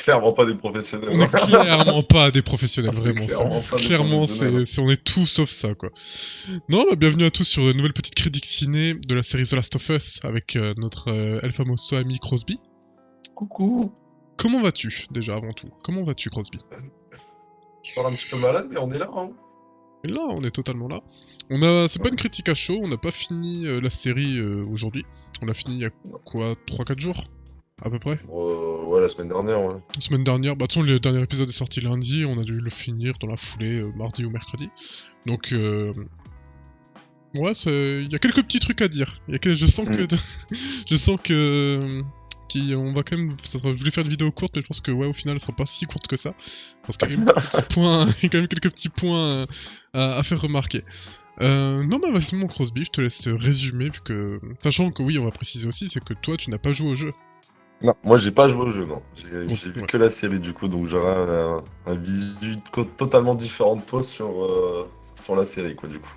clairement pas des professionnels. On n'est clairement pas des professionnels, C'est vraiment. clairement pas des Clairement, professionnels. on est tout sauf ça, quoi. Non, bah, bienvenue à tous sur une nouvelle petite critique ciné de la série The Last of Us avec notre El Famoso ami Crosby. Coucou. Comment vas-tu, déjà, avant tout? Comment vas-tu, Crosby? Je parle un petit peu malade, mais on est là, hein. Et là, on est totalement là. C'est pas une critique à chaud, on n'a pas fini la série aujourd'hui. On l'a fini il y a quoi, 3-4 jours à peu près? Ouais, la semaine dernière, ouais. La semaine dernière, bah de toute façon, le dernier épisode est sorti lundi, on a dû le finir dans la foulée mardi ou mercredi. Donc, ouais, il y a quelques petits trucs à dire. Je sens que, je sens que, on va quand même, je voulais faire une vidéo courte, mais je pense que ouais, au final, elle sera pas si courte que ça, parce qu'il y a quand même quelques petits points, il y a quand même quelques petits points à faire remarquer. Non, bah vas-y mon Crosby, je te laisse résumer, vu que, sachant que oui, on va préciser aussi, c'est que toi, tu n'as pas joué au jeu. Non, moi j'ai pas joué au jeu, non. J'ai vu Ouais. que la série du coup, donc j'aurai un visu totalement différent de toi sur la série, quoi, du coup.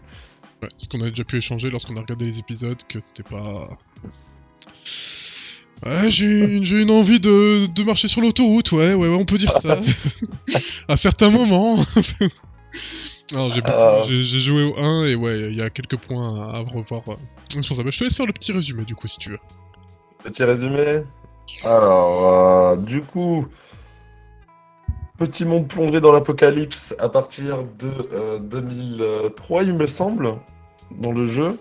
Ouais, ce qu'on a déjà pu échanger lorsqu'on a regardé les épisodes, que c'était pas... Ouais, j'ai une envie de marcher sur l'autoroute, ouais, on peut dire ça. À certains moments. Alors, j'ai joué au 1 et ouais, il y a quelques points à revoir. C'est pour ça. Bah, je te laisse faire le petit résumé du coup si tu veux. Petit résumé. Alors, du coup, petit monde plongé dans l'apocalypse à partir de 2003, il me semble, dans le jeu.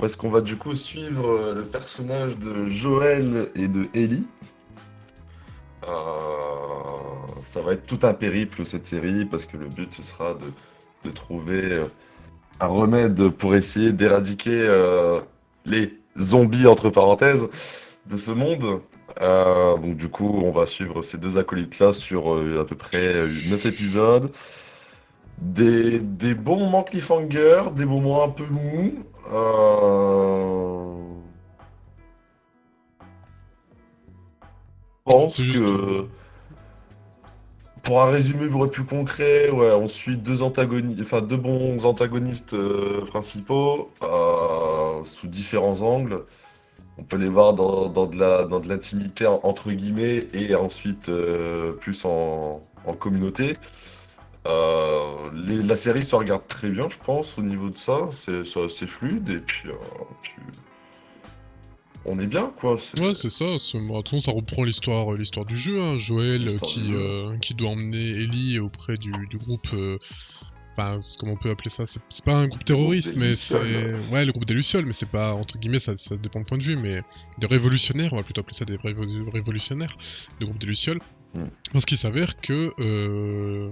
Où est-ce qu'on va du coup suivre le personnage de Joël et de Ellie. Ça va être tout un périple cette série parce que le but ce sera de trouver un remède pour essayer d'éradiquer les zombies entre parenthèses de ce monde. Donc du coup on va suivre ces deux acolytes-là sur à peu près 9 épisodes. Des bons moments cliffhanger, des moments un peu mous. Je C'est pense juste. que pour un résumé beaucoup plus concret, ouais, on suit deux bons antagonistes principaux sous différents angles. On peut les voir dans de l'intimité entre guillemets et ensuite plus en communauté. La série se regarde très bien, je pense, au niveau de ça. C'est assez fluide et puis on est bien, quoi. Ouais, c'est ça. Bon, de toute façon, ça reprend l'histoire du jeu. Hein. Joël L'histoire du jeu. qui doit emmener Ellie auprès du groupe. Enfin, comment on peut appeler ça? C'est pas un groupe terroriste, Des mais Lucioles. c'est. Ouais, le groupe des Lucioles, mais c'est pas, entre guillemets, ça dépend de point de vue, mais des révolutionnaires, on va plutôt appeler ça des révolutionnaires, le groupe des Lucioles. Mm. Parce qu'il s'avère que,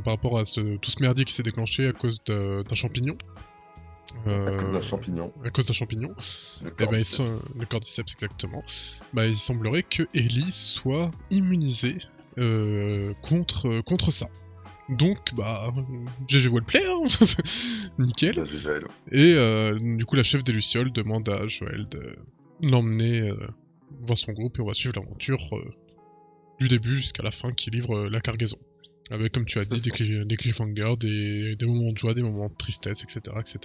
par rapport à tout ce merdier qui s'est déclenché à cause d'un champignon. À cause d'un champignon. À cause d'un champignon. Le Et ben, cordyceps. le cordyceps, exactement. Bah, il semblerait que Ellie soit immunisée contre ça. Donc, bah, GG Wellplay, hein. Nickel. Bah, GG, hello. Et du coup, la chef des Lucioles demande à Joël de l'emmener voir son groupe et on va suivre l'aventure du début jusqu'à la fin qui livre la cargaison. Avec, comme tu as dit, des cliffhangers, des moments de joie, des moments de tristesse, etc. etc.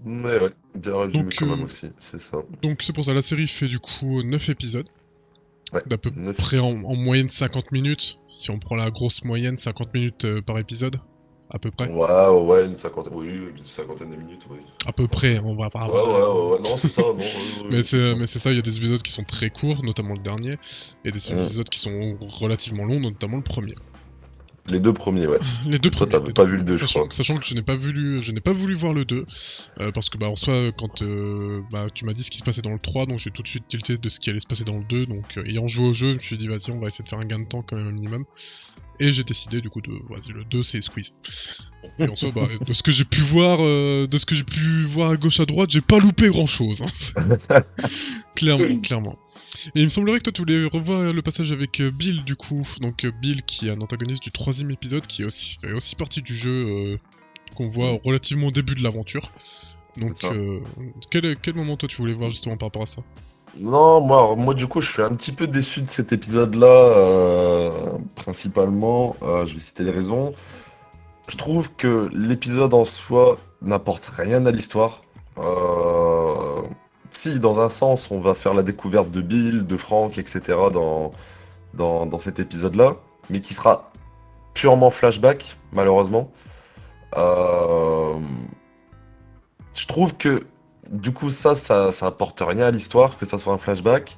Mais ouais, bien résumé Donc, quand même aussi, c'est ça. donc c'est pour ça, la série fait du coup 9 épisodes. Ouais, D'à peu 9 près en moyenne 50 minutes. Si on prend la grosse moyenne, 50 minutes par épisode. À peu près. Ouais, une cinquantaine de minutes, oui. À peu près, on va pas Ouais, avoir. ouais, non, c'est ça, non, Mais c'est ça. c'est ça, il y a des épisodes qui sont très courts, notamment le dernier, et des épisodes qui sont relativement longs, notamment le premier. Les deux premiers, ouais. Les deux Toi, premiers. t'avais pas vu le 2, je crois. Sachant que je n'ai pas voulu voir le 2, parce que bah en soi, quand bah, tu m'as dit ce qui se passait dans le 3, donc j'ai tout de suite tilté de ce qui allait se passer dans le 2, donc ayant joué au jeu, je me suis dit vas-y, on va essayer de faire un gain de temps quand même un minimum. Et j'ai décidé du coup vas-y, le 2 c'est squeeze. Et en soi, bah, de ce que j'ai pu voir à gauche à droite, j'ai pas loupé grand chose. Hein. Clairement. Et il me semblerait que toi tu voulais revoir le passage avec Bill du coup. Donc Bill qui est un antagoniste du 3ème épisode qui fait aussi partie du jeu qu'on voit relativement au début de l'aventure. Donc quel moment toi tu voulais voir justement par rapport à ça? Non, moi du coup, je suis un petit peu déçu de cet épisode-là, principalement. Je vais citer les raisons. Je trouve que l'épisode en soi n'apporte rien à l'histoire. si, dans un sens, on va faire la découverte de Bill, de Frank, etc. dans cet épisode-là, mais qui sera purement flashback, malheureusement. Euh, je trouve que, du coup, ça apporte rien à l'histoire, que ça soit un flashback.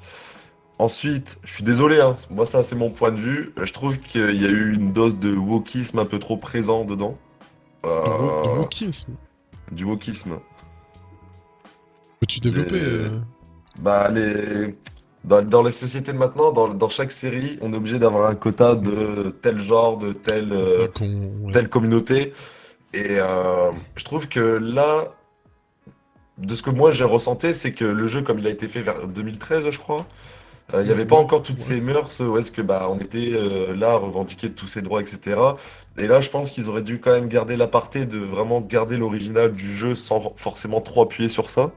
Ensuite, je suis désolé, hein, moi ça c'est mon point de vue. Je trouve qu'il y a eu une dose de wokisme un peu trop présent dedans. De Euh, wokisme. du wokisme. Peux-tu développer Des- Bah, dans les sociétés de maintenant, dans chaque série, on est obligé d'avoir un quota de tel genre, de C'est ça qu'on... Ouais. telle communauté. Et je trouve que là, de ce que moi j'ai ressenti, c'est que le jeu, comme il a été fait vers 2013, je crois, il n'y avait pas Ouais, encore toutes ouais. ces mœurs où est-ce que bah on était là à revendiquer tous ces droits, etc. Et là, je pense qu'ils auraient dû quand même garder l'aparté de vraiment garder l'original du jeu sans forcément trop appuyer sur ça.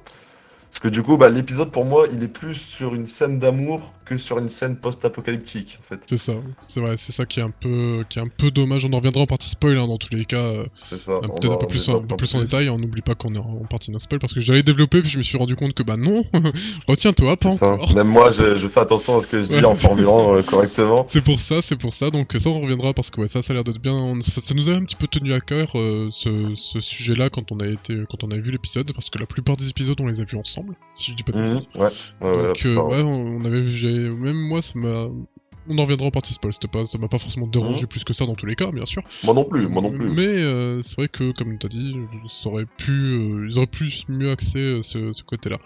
Parce que du coup, bah, l'épisode pour moi, il est plus sur une scène d'amour que sur une scène post-apocalyptique, en fait. C'est ça, c'est vrai, c'est ça qui est un peu dommage. On en reviendra en partie spoil hein, dans tous les cas, C'est ça, on peut-être en un développe peu un peu plus en détail. plus. On n'oublie pas qu'on est en partie no spoil parce que j'allais développer puis je me suis rendu compte que bah non, retiens-toi, pas C'est ça. encore. Même moi, je fais attention à ce que je Ouais, dis en formulant correctement. c'est pour ça. Donc ça on reviendra parce que ouais, ça a l'air d'être bien. Ça nous a un petit peu tenu à cœur ce sujet-là quand on a vu l'épisode parce que la plupart des épisodes on les a vus ensemble, si je dis pas de Mhm, bêtises. ouais, ouais, la Donc plupart, ouais. ouais, même moi on en reviendra en partie spoil, ça m'a pas forcément dérangé Mhm. plus que ça dans tous les cas, bien sûr. Moi non plus, moi non plus. Mais c'est vrai que, comme t'as dit, ils auraient pu mieux axer ce côté-là.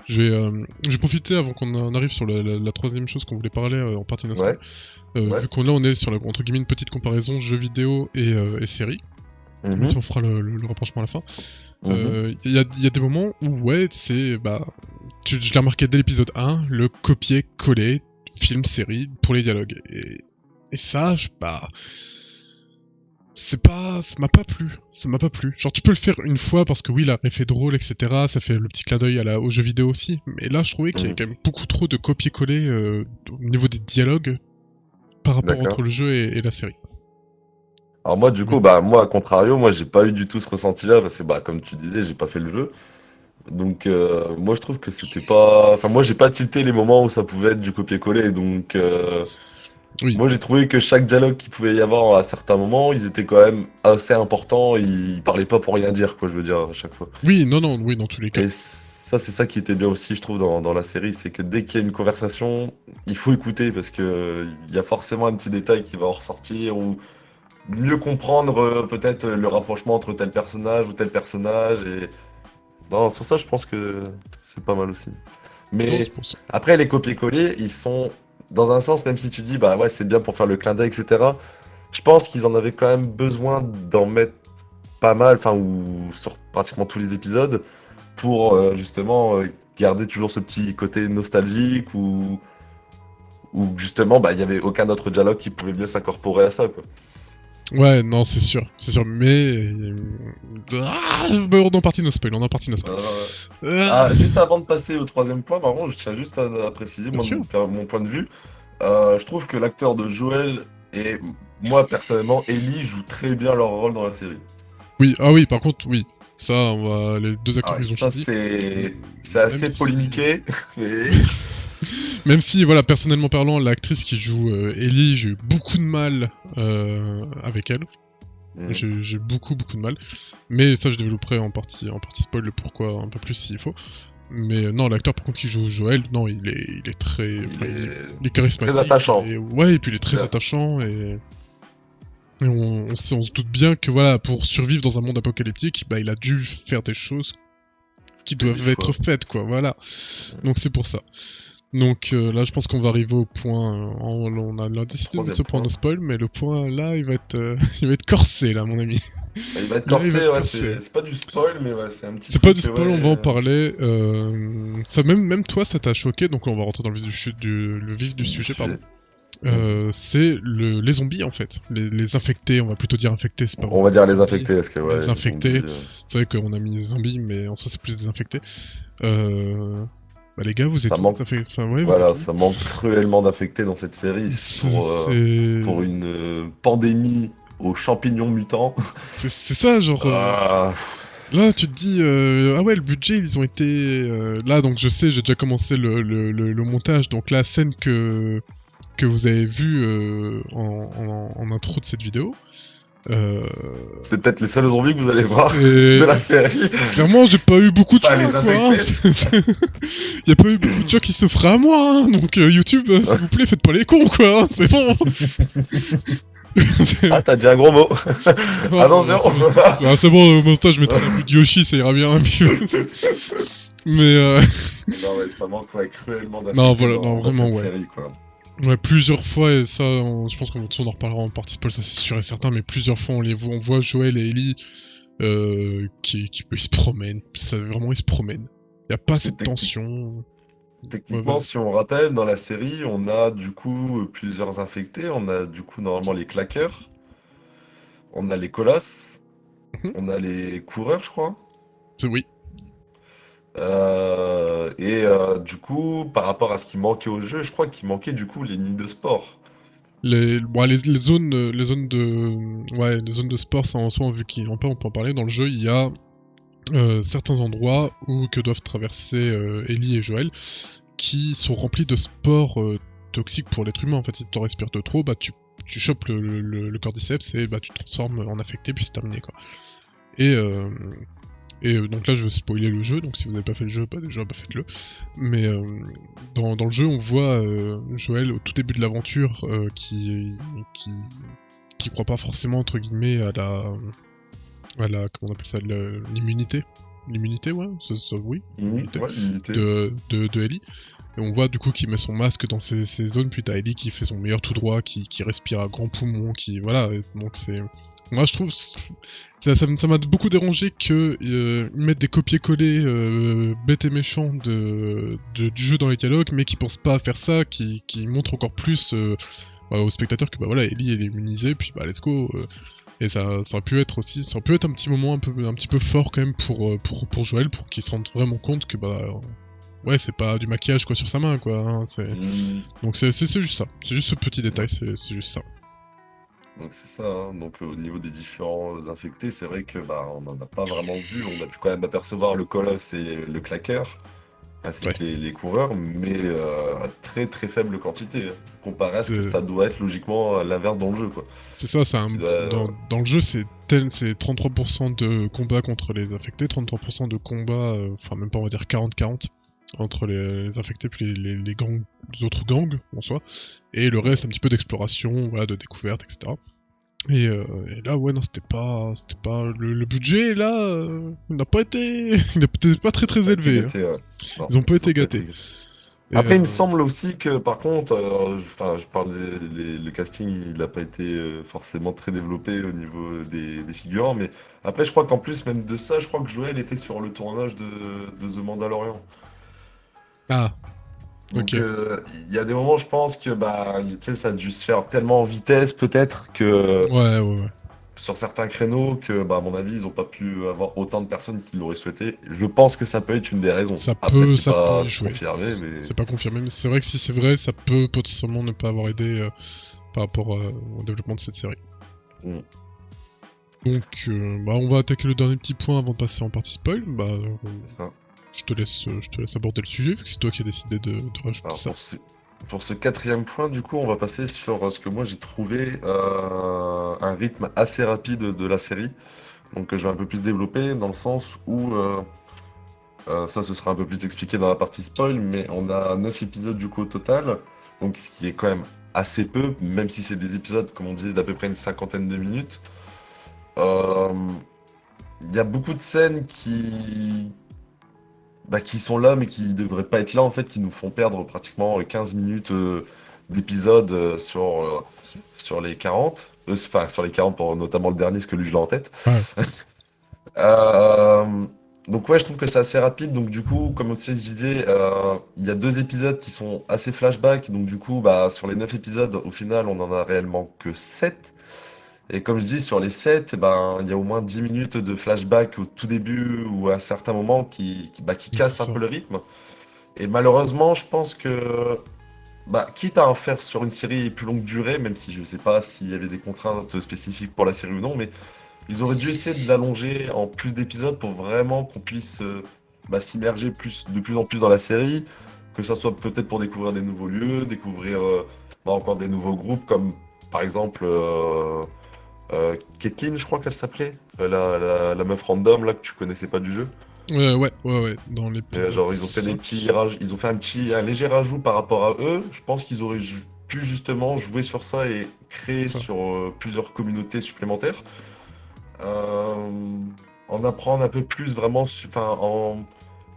Je vais profiter avant qu'on en arrive sur la troisième chose qu'on voulait parler en partie no spoil. Ouais, ouais. Vu qu'on là on est sur entre guillemets une petite comparaison jeux vidéo et séries, même si Mhm, on fera le rapprochement à la fin. mhm. Il y a des moments où ouais c'est bah je l'ai remarqué dès l'épisode 1, le copier-coller film-série pour les dialogues. Et ça, bah, ça m'a pas plu. Ça m'a pas plu. Genre, tu peux le faire une fois parce que oui, la ref est drôle, etc. Ça fait le petit clin d'œil au jeu vidéo aussi. Mais là, je trouvais qu'il y avait Mhm. quand même beaucoup trop de copier-coller au niveau des dialogues par rapport entre D'accord. le jeu et la série. Alors moi, du coup, Mais- bah moi, à contrario, moi, j'ai pas eu du tout ce ressenti-là parce que, bah, comme tu disais, j'ai pas fait le jeu. Donc, moi, je trouve que c'était pas. Enfin, moi, j'ai pas tilté les moments où ça pouvait être du copier-coller. Donc, Oui, moi, j'ai trouvé que chaque dialogue qu'il pouvait y avoir à certains moments, ils étaient quand même assez importants. Ils parlaient pas pour rien dire, quoi, je veux dire, à chaque fois. oui, non, non, oui, dans tous les cas. Et ça, c'est ça qui était bien aussi, je trouve, dans la série. C'est que dès qu'il y a une conversation, il faut écouter parce que il y a forcément un petit détail qui va en ressortir ou mieux comprendre peut-être le rapprochement entre tel personnage ou tel personnage. Et non, sur ça, je pense que c'est pas mal aussi. Non, Mais c'est pour ça. après, les copier-coller, ils sont, dans un sens, même si tu dis, bah ouais, c'est bien pour faire le clin d'œil, etc., je pense qu'ils en avaient quand même besoin d'en mettre pas mal, enfin, ou sur pratiquement tous les épisodes, pour justement garder toujours ce petit côté nostalgique ou justement, bah, il y avait aucun autre dialogue qui pouvait mieux s'incorporer à ça, quoi. Ouais, non, c'est sûr, mais... on est en partie no spoil, on est en partie no spoil. Euh, Ah, Ah, juste avant de passer au troisième point, par contre, je tiens juste à préciser bien moi, sûr. mon point de vue. Je trouve que l'acteur de Joël et moi personnellement, Ellie jouent très bien leur rôle dans la série. Oui, ah oui, par contre, oui. Ça, les deux acteurs Ah ouais, qu'ils ont ça choisis, c'est même assez si... polémiqué, mais Même si, voilà, personnellement parlant, l'actrice qui joue Ellie, j'ai eu beaucoup de mal avec elle. Mhm. J'ai beaucoup, beaucoup de mal. Mais ça, je développerai en partie spoil le pourquoi un peu plus s'il faut. Mais non, l'acteur par contre qui joue Joël, non, il est très... il Enfin, est il est très charismatique, attachant. ouais, et puis il est très Très- attachant, et on se doute bien que voilà, pour survivre dans un monde apocalyptique, bah, il a dû faire des choses qui fait des doivent être choix. faites, quoi, voilà. Donc c'est pour ça. Donc là, je pense qu'on va arriver au point. On a décidé de mettre Troisième ce point point. no spoil, mais le point là, il va être, il va être corsé là, mon ami. Il va être Là, il va corsé, être ouais, corsé. c'est pas du spoil, mais ouais, c'est un petit C'est pas du truc, ouais. spoil, on va en parler. Ça, même toi, ça t'a choqué, donc là, on va rentrer dans le vif du Du sujet, pardon. sujet. Mhm. C'est les zombies en fait, les infectés. On va plutôt dire infectés, c'est pas On vraiment va des dire les zombies. infectés, parce que ouais, Les les infectés. zombies, C'est vrai qu'on a mis zombies, mais en soi, c'est plus des infectés. Bah les gars, vous ça êtes où les manque. infectés? Enfin, ouais, vous êtes Voilà, où? ça manque cruellement d'infectés dans cette série pour C'est une pandémie aux champignons mutants. c'est ça, genre. Ah. là, tu te dis, ah ouais, le budget, ils ont été... Là, donc je sais, j'ai déjà commencé le montage, donc la scène que vous avez vue en intro de cette vidéo, euh, C'est peut-être les seuls zombies que vous allez voir de c'est... la série. Clairement, j'ai pas eu beaucoup de Pas choix, les quoi. Hein. infectés. Y a pas eu beaucoup de gens qui se feraient à moi, hein. Donc YouTube, s'il vous plaît, faites pas les cons, quoi. Hein. C'est bon. Ah, t'as dit un gros mot. Ah, Attention. c'est bon, mon stage, je mettrai un peu de Yoshi, ça ira bien. Mais Non, ouais, ça manque cruellement non, d'affectés voilà, non, dans vraiment, cette ouais. série, quoi. Ouais, plusieurs fois, et ça, je pense qu'on en reparlera en partie spoil, ça c'est sûr et certain, mais plusieurs fois on voit Joël et Ellie ils se promènent. Ça, vraiment, ils se promènent. Y a pas Parce que cette tension. Ouais, techniquement, si on rappelle, dans la série, on a du coup plusieurs infectés. On a du coup normalement les claqueurs, on a les colosses, mhm. on a les coureurs, je crois. Oui. Du coup, par rapport à ce qui manquait au jeu, je crois qu'il manquait du coup les nids de sport. Les zones de, ouais, les zones de sport, ça en soi, vu qu'on peut, on peut en parler. Dans le jeu, il y a certains endroits où que doivent traverser Ellie et Joël, qui sont remplis de spores toxiques pour l'être humain. En fait, si tu en respires de trop, bah tu chopes le cordyceps et bah tu te transformes en affecté, puis c'est terminé, quoi. Et, euh, donc là, je vais spoiler le jeu, donc si vous n'avez pas fait le jeu, bah déjà, bah faites-le. Mais dans le jeu, on voit Joël au tout début de l'aventure qui, qui croit pas forcément, entre guillemets, comment on appelle ça, l'immunité. L'immunité, ouais, oui, l'immunité Ouais, l'unité. de Ellie. Et on voit du coup qu'il met son masque dans ces zones, puis t'as Ellie qui fait son meilleur tout droit, qui respire à grands poumons, qui. Voilà, et donc c'est. Moi je trouve. Ça m'a beaucoup dérangé que ils mettent des copier-coller bêtes et méchants du jeu dans les dialogues, mais qui pensent pas à faire ça, qui montrent encore plus aux spectateurs que bah voilà, Ellie elle est immunisée, puis bah let's go. Et ça aurait pu être aussi, ça aurait pu être un petit moment un petit peu fort quand même pour Joël, pour qu'il se rende vraiment compte que bah ouais, c'est pas du maquillage quoi sur sa main quoi. Hein, Mm. donc c'est juste ça, c'est juste ce petit Ouais. détail, c'est juste ça. Donc c'est ça, hein. Donc au niveau des différents infectés, c'est vrai que bah on n'en a pas vraiment vu. On a pu quand même apercevoir le colosse et le claqueur, ainsi Ouais, que les coureurs, mais à très très faible quantité, hein, comparé à ce que c'est ça doit être logiquement l'inverse dans le jeu, quoi. c'est ça, Euh, dans le jeu c'est 33% de combat contre les infectés, 33% de combat, enfin même pas on va dire 40-40 entre les infectés puis les autres gangs en soi, et le reste un petit peu d'exploration, voilà, de découverte, etc. Et là, ouais, non, c'était pas le budget là, n'a pas été, il n'a peut-être pas très très pas été élevé. Hein. gâté, ouais. Non, Ils ont pas ils ont été pas gâtés. été gâtés. Et Après, il me semble aussi que par contre, enfin, je parle le casting, il n'a pas été forcément très développé au niveau des figurants, mais après, je crois qu'en plus, même de ça, je crois que Joël était sur le tournage de The Mandalorian. ah, Donc, ok, il y a des moments, je pense que bah, tu sais, ça a dû se faire tellement en vitesse, peut-être, que ouais. sur certains créneaux, que, bah, à mon avis, ils n'ont pas pu avoir autant de personnes qui l'auraient souhaité. Je pense que ça peut être une des raisons. Après, c'est Ça peut pas y jouer. confirmé, mais. C'est pas confirmé, mais c'est vrai que si c'est vrai, ça peut potentiellement ne pas avoir aidé par rapport au développement de cette série. Mm. Donc, bah, on va attaquer le dernier petit point avant de passer en partie spoil. Bah, C'est ça. je te laisse aborder le sujet, vu que c'est toi qui as décidé de rajouter Alors, ça. pour ce quatrième point, du coup, on va passer sur ce que moi j'ai trouvé un rythme assez rapide de la série. Donc, que je vais un peu plus développer dans le sens où ça, ce sera un peu plus expliqué dans la partie spoil, mais on a 9 épisodes du coup au total. Donc, ce qui est quand même assez peu, même si c'est des épisodes, comme on disait, d'à peu près une cinquantaine de minutes. Euh, Il y a beaucoup de scènes qui sont là, mais qui devraient pas être là, en fait, qui nous font perdre pratiquement 15 minutes d'épisode sur les 40. Enfin, sur les 40 pour notamment le dernier, parce que lui, je l'ai en tête. Ouais, Euh, donc ouais, je trouve que c'est assez rapide. Donc du coup, comme aussi je disais, il y a 2 épisodes qui sont assez flashback. Donc du coup, bah, sur les 9 épisodes, au final, on en a réellement que 7. Et comme je dis, sur les 7, ben, il y a au moins 10 minutes de flashback au tout début ou à certains moments qui c'est cassent un ça. peu le rythme. Et malheureusement, je pense que, bah, quitte à en faire sur une série plus longue durée, même si je sais pas s'il y avait des contraintes spécifiques pour la série ou non, mais Ils auraient dû essayer de l'allonger en plus d'épisodes pour vraiment qu'on puisse s'immerger de plus en plus dans la série, que ça soit peut-être pour découvrir des nouveaux lieux, découvrir encore des nouveaux groupes, comme par exemple Caitlyn, je crois qu'elle s'appelait, la meuf random là que tu connaissais pas du jeu. Ouais, dans l'épisode Genre ils ont fait des 5. petits ils ont fait un léger rajout par rapport à eux. Je pense qu'ils auraient pu justement jouer sur ça et créer Ça. sur plusieurs communautés supplémentaires. Euh, en apprendre un peu plus vraiment, en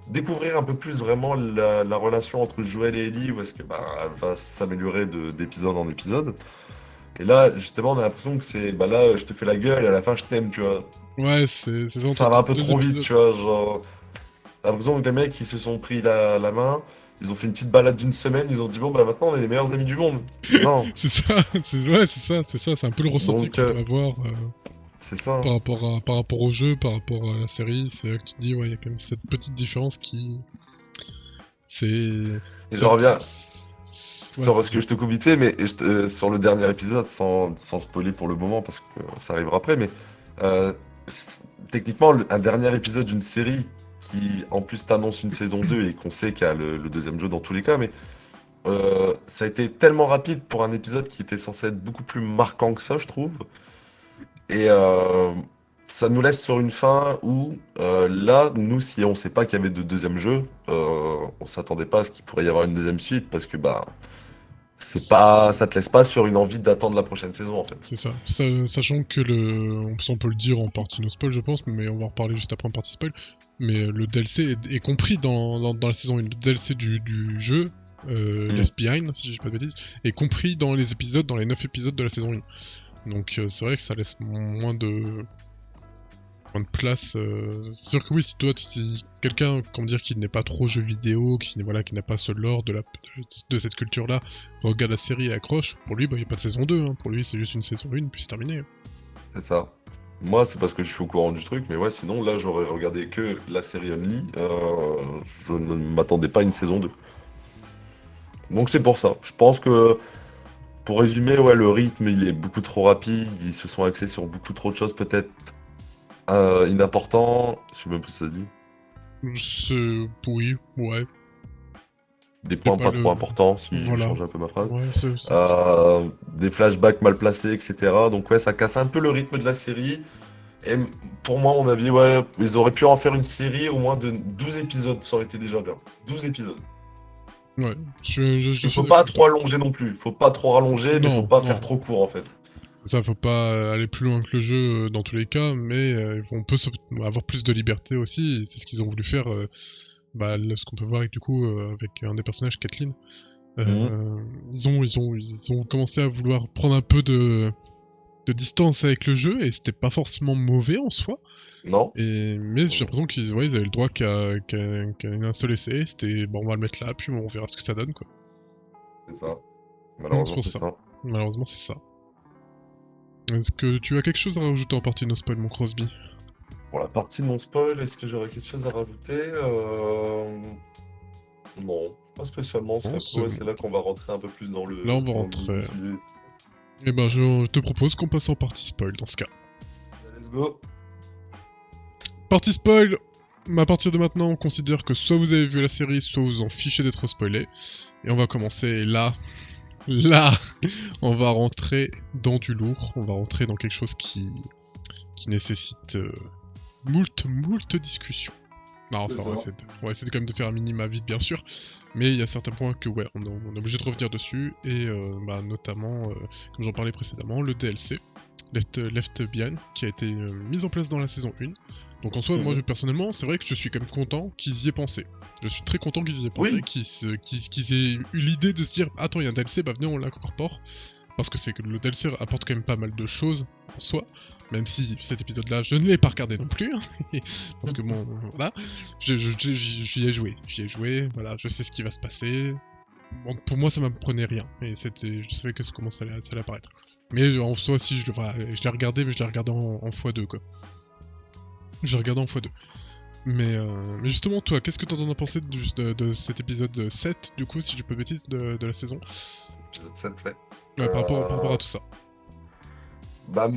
découvrir un peu plus vraiment la relation entre Joël et Ellie, où est-ce que elle va s'améliorer d'épisode en épisode. Et là, justement, on a l'impression que c'est, là, je te fais la gueule et à la fin, je t'aime, tu vois. Ouais, c'est ça entre Ça va un peu deux trop vite, épisodes. tu vois, genre. J'ai l'impression que les mecs, ils se sont pris la main, ils ont fait une petite balade d'une semaine, ils ont dit, bon, maintenant, on est les meilleurs amis du monde. Non. C'est ça, c'est un peu le ressenti Donc, qu'on peut avoir c'est ça. par rapport au jeu, par rapport à la série. C'est là que tu te dis, ouais, il y a quand même cette petite différence qui. C'est. Et je reviens Ouais, sur ce que je te coupe vite fait, mais sur le dernier épisode, sans spoiler pour le moment, parce que ça arrivera après, mais euh, techniquement, un dernier épisode d'une série qui, en plus, t'annonce une saison 2 et qu'on sait qu'il y a le deuxième jeu dans tous les cas, mais ça a été tellement rapide pour un épisode qui était censé être beaucoup plus marquant que ça, je trouve. Et ça nous laisse sur une fin où, là, nous, si on sait pas qu'il y avait de deuxième jeu, on s'attendait pas à ce qu'il pourrait y avoir une deuxième suite, parce que c'est pas, ça te laisse pas sur une envie d'attendre la prochaine saison, en fait. c'est ça. Sachant que on peut le dire en partie no spoil, je pense, mais on va en reparler juste après en partie spoil. Mais le DLC est compris dans la saison 1. Le DLC du jeu, Mm. Left Behind, si je dis pas de bêtises, est compris dans les 9 épisodes de la saison 1. Donc c'est vrai que ça laisse moins de place. C'est sûr que oui, si quelqu'un, comment dire, qui n'est pas trop jeu vidéo, qui n'a pas ce lore de cette culture-là, regarde la série et accroche, pour lui, il n'y a pas de saison 2. Pour lui, c'est juste une saison 1, puis c'est terminé. C'est ça. Moi, c'est parce que je suis au courant du truc, mais ouais, sinon, là, j'aurais regardé que la série Only. Je ne m'attendais pas à une saison 2. Donc, c'est pour ça. Je pense que, pour résumer, ouais, le rythme, il est beaucoup trop rapide. Ils se sont axés sur beaucoup trop de choses, peut-être inimportants. Je sais même plus si ça se dit. Oui, ouais. Des C'est points pas pas trop le. importants, si je vais Voilà. changer un peu ma phrase. Ouais, Des flashbacks mal placés, etc. Donc, ouais, ça casse un peu le rythme de la série. Et pour moi, à mon avis, ouais, ils auraient pu en faire une série au moins de 12 épisodes, ça aurait été déjà bien. 12 épisodes. Ouais, Parce je qu'il suis faut d'accord pas avec toi. trop allonger non plus. Faut pas trop rallonger, mais faut Non, pas faire non. trop court en fait. C'est ça, faut pas aller plus loin que le jeu dans tous les cas, mais on peut avoir plus de liberté aussi, et c'est ce qu'ils ont voulu faire. Ce qu'on peut voir avec, du coup, avec un des personnages, Kathleen. Mhm. Ils ont commencé à vouloir prendre un peu de distance avec le jeu, et c'était pas forcément mauvais en soi. Non? Mais j'ai l'impression qu'ils avaient le droit qu'à un seul essai. C'était bon, on va le mettre là, puis on verra ce que ça donne, quoi. C'est ça. C'est Malheureusement, pour c'est ça. ça. Malheureusement, c'est ça. Est-ce que tu as quelque chose à rajouter en partie no spoil, mon Crosby? Pour la partie non spoil, est-ce que j'aurais quelque chose à rajouter? Non, pas spécialement. Non, c'est bon. C'est là qu'on va rentrer un peu plus Là, on va dans le vif rentrer. du sujet. Eh ben, je te propose qu'on passe en partie spoil dans ce cas. Let's go. Partie spoil! À partir de maintenant, on considère que soit vous avez vu la série, soit vous en fichez d'être spoilé. Et on va commencer, et là, on va rentrer dans du lourd. On va rentrer dans quelque chose qui nécessite moult discussions. Non, C'est ça, ça. on va essayer quand même de faire un minima vite, bien sûr. Mais il y a certains points que, ouais, on est obligé de revenir dessus. Et notamment, comme j'en parlais précédemment, le DLC, Left Behind, qui a été mis en place dans la saison 1. Donc en soi, moi, Mhm. personnellement, c'est vrai que je suis quand même content qu'ils y aient pensé. Je suis très content qu'ils y aient pensé, Oui. qu'ils aient eu l'idée de se dire, attends, il y a un DLC, venez, on l'incorpore. Parce que c'est que le DLC apporte quand même pas mal de choses en soi, même si cet épisode-là, je ne l'ai pas regardé non plus, hein, parce que bon, voilà, j'y ai joué, voilà, je sais ce qui va se passer. Bon, pour moi, ça m'apprenait rien, et je savais comment ça allait apparaître. Mais en soi, si je l'ai regardé, mais je l'ai regardé en x2, quoi. Je l'ai regardé en x2. Mais justement, toi, qu'est-ce que t'en as pensé de cet épisode 7, du coup, si je peux bêtise, de la saison? Épisode 7, ouais. Ouais, par rapport à tout ça. Bah,